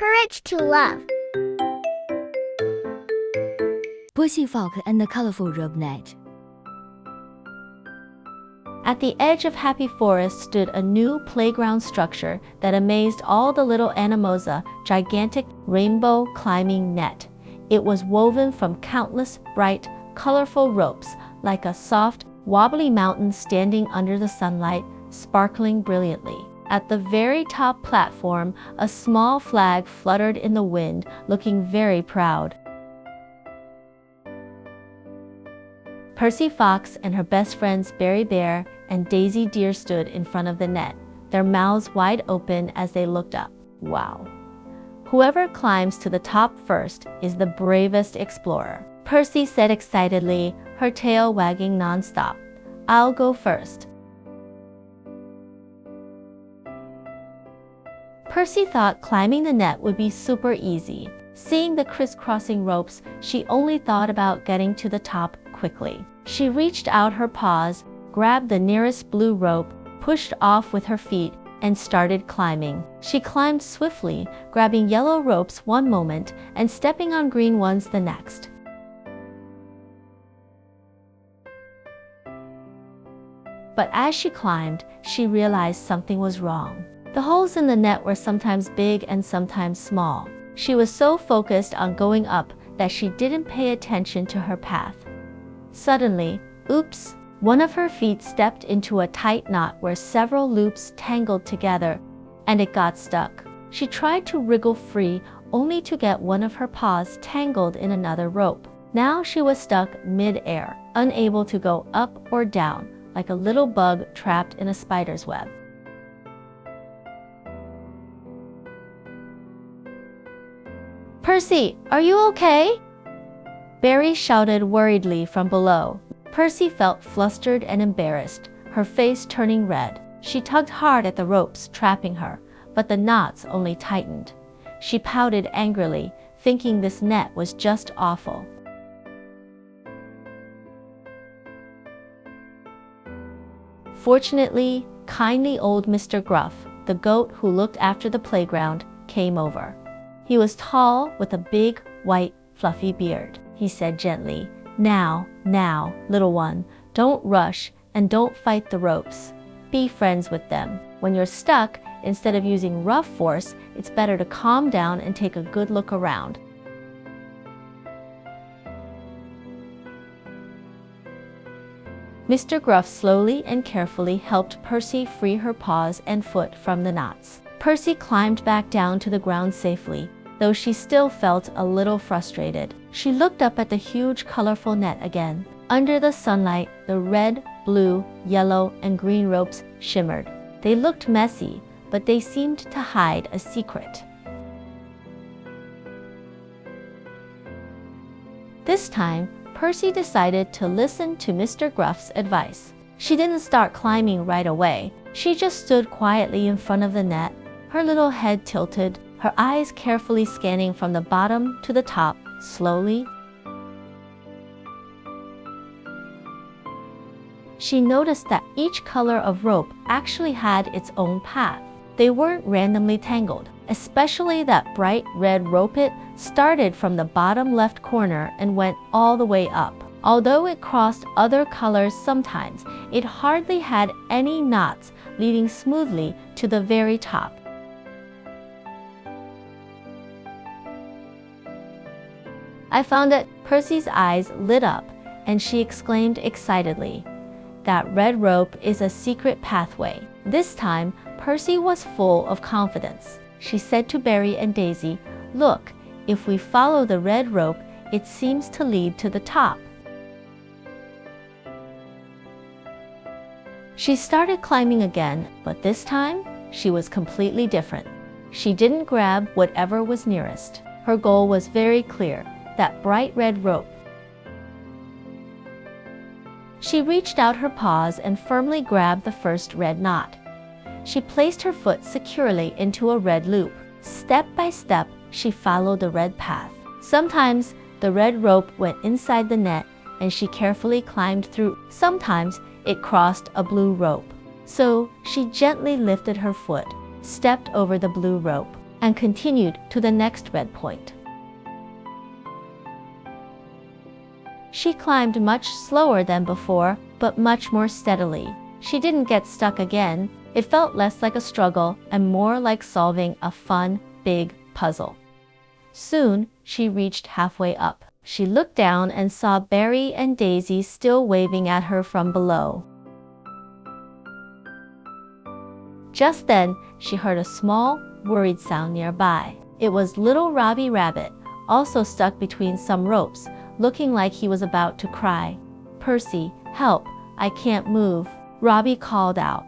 Courage to love. Pussy Fox and the Colorful Rope Net. At the edge of Happy Forest stood a new playground structure that amazed all the little animals, a gigantic rainbow climbing net. It was woven from countless bright, colorful ropes, like a soft, wobbly mountain standing under the sunlight, sparkling brilliantly. At the very top platform, a small flag fluttered in the wind, looking very proud. Percy Fox and her best friends Berry Bear and Daisy Deer stood in front of the net, their mouths wide open as they looked up. Wow! Whoever climbs to the top first is the bravest explorer, Percy said excitedly, her tail wagging nonstop. I'll go first. Percy thought climbing the net would be super easy. Seeing the crisscrossing ropes, she only thought about getting to the top quickly. She reached out her paws, grabbed the nearest blue rope, pushed off with her feet, and started climbing. She climbed swiftly, grabbing yellow ropes one moment and stepping on green ones the next. But as she climbed, she realized something was wrong. The holes in the net were sometimes big and sometimes small. She was so focused on going up that she didn't pay attention to her path. Suddenly, oops! One of her feet stepped into a tight knot where several loops tangled together, and it got stuck. She tried to wriggle free, only to get one of her paws tangled in another rope. Now she was stuck mid-air, unable to go up or down, like a little bug trapped in a spider's web. Percy, are you okay? Berry shouted worriedly from below. Percy felt flustered and embarrassed, her face turning red. She tugged hard at the ropes trapping her, but the knots only tightened. She pouted angrily, thinking this net was just awful. Fortunately, kindly old Mr. Gruff, the goat who looked after the playground, came over. He was tall with a big, white, fluffy beard. He said gently, Now, little one, don't rush and don't fight the ropes. Be friends with them. When you're stuck, instead of using rough force, it's better to calm down and take a good look around. Mr. Gruff slowly and carefully helped Percy free her paws and foot from the knots. Percy climbed back down to the ground safely, though she still felt a little frustrated. She looked up at the huge, colorful net again. Under the sunlight, the red, blue, yellow, and green ropes shimmered. They looked messy, but they seemed to hide a secret. This time, Percy decided to listen to Mr. Gruff's advice. She didn't start climbing right away. She just stood quietly in front of the net, her little head tilted, her eyes carefully scanning from the bottom to the top, slowly. She noticed that each color of rope actually had its own path. They weren't randomly tangled, especially that bright red rope. It started from the bottom left corner and went all the way up. Although it crossed other colors sometimes, it hardly had any knots, leading smoothly to the very top. I found it. Percy's eyes lit up, and she exclaimed excitedly, That red rope is a secret pathway. This time, Percy was full of confidence. She said to Berry and Daisy, Look, if we follow the red rope, it seems to lead to the top. She started climbing again, but this time, she was completely different. She didn't grab whatever was nearest. Her goal was very clear. That bright red rope. She reached out her paws and firmly grabbed the first red knot. She placed her foot securely into a red loop. Step by step, she followed the red path. Sometimes the red rope went inside the net and she carefully climbed through. Sometimes it crossed a blue rope. So she gently lifted her foot, stepped over the blue rope. and continued to the next red point. She climbed much slower than before, but much more steadily. She didn't get stuck again. It felt less like a struggle and more like solving a fun, big puzzle. Soon, she reached halfway up. She looked down and saw Barry and Daisy still waving at her from below. Just then, she heard a small, worried sound nearby. It was little Robbie Rabbit, also stuck between some ropes, looking like he was about to cry. "Percy, help, I can't move," Robbie called out.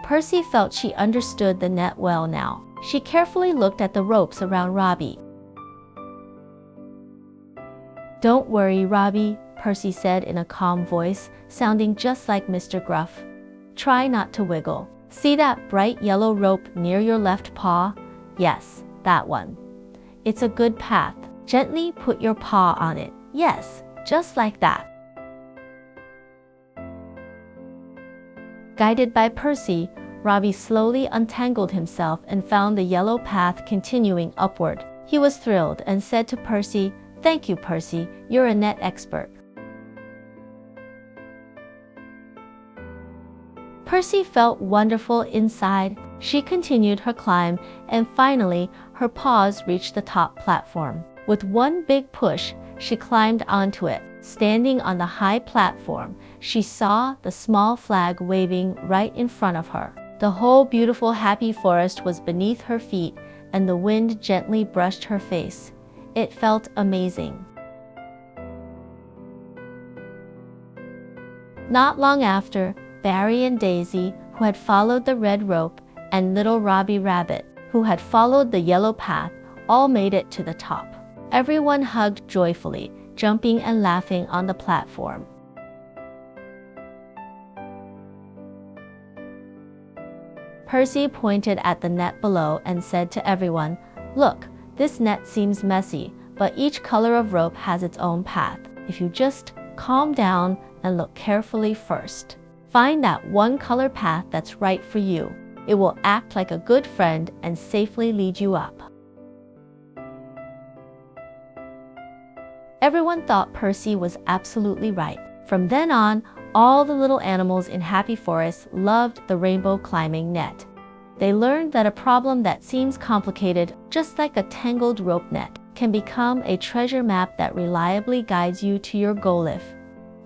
Percy felt she understood the net well now. She carefully looked at the ropes around Robbie. "Don't worry, Robbie," Percy said in a calm voice, sounding just like Mr. Gruff. "Try not to wiggle. See that bright yellow rope near your left paw? Yes, that one. It's a good path. Gently put your paw on it. Yes, just like that." Guided by Percy, Robbie slowly untangled himself and found the yellow path continuing upward. He was thrilled and said to Percy, "Thank you, Percy. You're a net expert." Percy felt wonderful inside. She continued her climb, and finally, her paws reached the top platform. With one big push, she climbed onto it. Standing on the high platform, she saw the small flag waving right in front of her. The whole beautiful happy forest was beneath her feet, and the wind gently brushed her face. It felt amazing. Not long after, Barry and Daisy, who had followed the red rope, and little Robbie Rabbit, who had followed the yellow path, all made it to the top. Everyone hugged joyfully, jumping and laughing on the platform. Percy pointed at the net below and said to everyone, "Look, this net seems messy, but each color of rope has its own path. If you just calm down and look carefully first, find that one color path that's right for you. It will act like a good friend and safely lead you up." Everyone thought Percy was absolutely right. From then on, all the little animals in Happy Forest loved the rainbow climbing net. They learned that a problem that seems complicated, just like a tangled rope net, can become a treasure map that reliably guides you to your goal if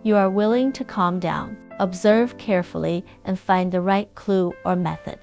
you are willing to calm down, observe carefully, and find the right clue or method.